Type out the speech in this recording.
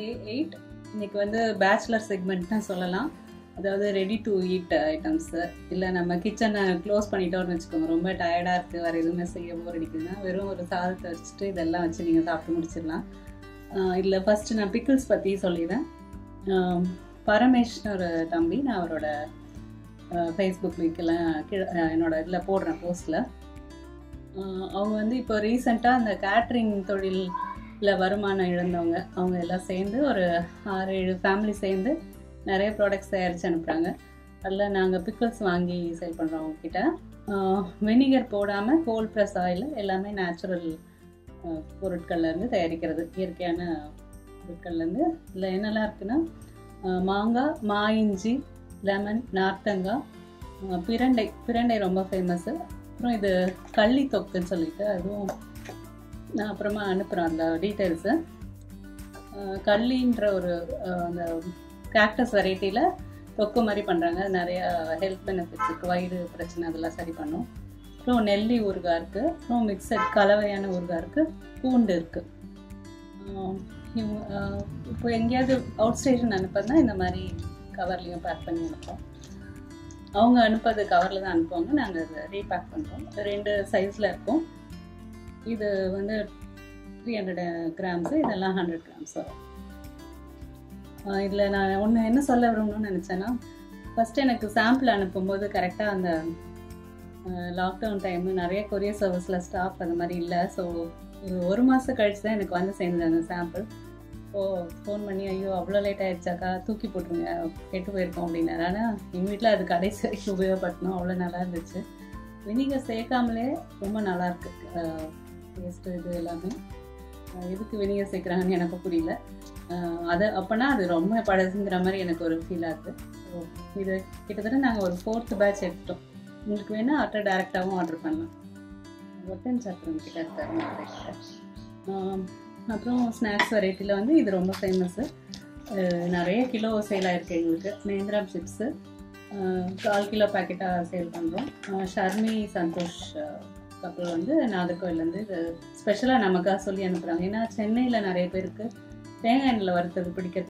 டே 8. இன்னைக்கு வந்து bachelor segment தான் சொல்லலாம். அதாவது ரெடி டு ஈட் ஐட்டம்ஸு. இல்லை நம்ம கிச்சனை க்ளோஸ் பண்ணிட்டோம்னு வச்சுக்கோங்க, ரொம்ப டயர்டாக இருக்குது, வேறு எதுவுமே செய்ய போர் அடிக்குதுன்னா வெறும் ஒரு சாதத்தை வச்சுட்டு இதெல்லாம் வச்சு நீங்கள் சாப்பிட்டு முடிச்சிடலாம். இதில் ஃபஸ்ட்டு நான் பிக்கிள்ஸ் பற்றி சொல்லிடுறேன். பரமேஷ்னு ஒரு தம்பி, நான் அவரோட ஃபேஸ்புக் லிங்க்கெல்லாம் என்னோட இதில் போடுறேன் போஸ்ட்டில். அவங்க வந்து இப்போ ரீசெண்டாக அந்த கேட்ரிங் தொழிலில் வருமானம் இழந்தவங்க அவங்க எல்லாம் சேர்ந்து ஒரு 6-7 ஃபேமிலி சேர்ந்து நிறைய ப்ராடக்ட்ஸ் தயாரித்து அனுப்புகிறாங்க. அதில் நாங்கள் பிக்கிள்ஸ் வாங்கி சேல் பண்ணுறோம் அவங்கக்கிட்ட. வினிகர் போடாமல் கோல்ட் ப்ரெஸ் ஆயில், எல்லாமே நேச்சுரல் பொருட்கள்லேருந்து தயாரிக்கிறது, இயற்கையான பொருட்கள்லேருந்து. இதில் என்னெல்லாம் இருக்குன்னா மாங்காய், இஞ்சி, லெமன், நார்த்தங்காய், பிரண்டை ரொம்ப ஃபேமஸ்ஸு. அப்புறம் இது கள்ளி தொக்குன்னு சொல்லிட்டு அதுவும் நான் அப்புறமா அனுப்புகிறேன் அந்த டீட்டெயில்ஸு. கள்ளின்ற ஒரு அந்த கேக்டஸ் வெரைட்டியில் தொக்கு மாதிரி பண்ணுறாங்க. நிறையா ஹெல்த் பெனிஃபிட்ஸ் இருக்குது, வயிறு பிரச்சனை அதெல்லாம் சரி பண்ணும். அப்புறம் நெல்லி ஊறுகாய் இருக்குது, அப்புறம் மிக்சட் கலவையான ஊறுகாய் இருக்குது, பூண்டு இருக்குது. இப்போ எங்கேயாவது அவுட் ஸ்டேஷன் அனுப்புறதுனா இந்த மாதிரி கவர்லேயும் பேக் பண்ணி அனுப்போம். அவங்க அனுப்புறது கவரில் தான் அனுப்புவாங்க, நாங்கள் அதை ரீபேக் பண்ணுறோம். 2 சைஸில் இருக்கும். இது வந்து 300 கிராம்ஸு, இதெல்லாம் 100 கிராம்ஸ் வரும். இதில் நான் ஒன்று என்ன சொல்ல விரும்பணும்னு நினச்சேன்னா, ஃபஸ்ட்டு எனக்கு சாம்பிள் அனுப்பும்போது கரெக்டாக அந்த லாக்டவுன் டைமு நிறைய கொரியர் சர்வீஸில் ஸ்டாஃப் அந்த மாதிரி இல்லை. ஸோ ஒரு மாதம் கழிச்சு தான் எனக்கு வந்து சேர்ந்தது அந்த சாம்பிள். ஸோ ஃபோன் பண்ணி, ஐயோ அவ்வளோ லேட் ஆகிடுச்சாக்கா, தூக்கி போட்டுருங்க, கெட்டு போயிருக்கோம் அப்படின்னாரு. ஆனால் எங்கள் வீட்டில் அது கடைசி வரைக்கும் உபயோகப்படுத்தணும், அவ்வளோ நல்லா இருந்துச்சு. வினிகர் சேர்க்காமலே ரொம்ப நல்லாயிருக்கு டேஸ்ட்டு, இது எல்லாமே. எதுக்கு வினிகர் சேர்க்குறாங்கன்னு எனக்கு புரியல. அது அப்போனா அது ரொம்ப பழசுங்கிற மாதிரி எனக்கு ஒரு ஃபீல் ஆகுது. ஸோ இது கிட்டத்தட்ட நாங்கள் ஒரு 4th பேட்ச் எடுத்துட்டோம். உங்களுக்கு வேணால் டேரெக்டாகவும் ஆர்டர் பண்ணலாம். ஒட்டன் சாப்பிட்றோம் கிட்ட இருக்காரு. அப்புறம் ஸ்நாக்ஸ் வெரைட்டியில் வந்து இது ரொம்ப ஃபேமஸ்ஸு. நிறைய கிலோ சேல் ஆகிருக்கு எங்களுக்கு. நேந்திரா சிப்ஸு 1/4 கிலோ பேக்கெட்டாக சேல் பண்ணுறோம். ஷர்மி சந்தோஷ் கப்பல் வந்து நாகர்கோவிலேருந்து இது ஸ்பெஷலாக நமக்காக சொல்லி அனுப்புகிறாங்க. ஏன்னா சென்னையில் நிறைய பேருக்கு தேங்காய் எண்ணெயில் வறுத்தது பிடிக்கிறது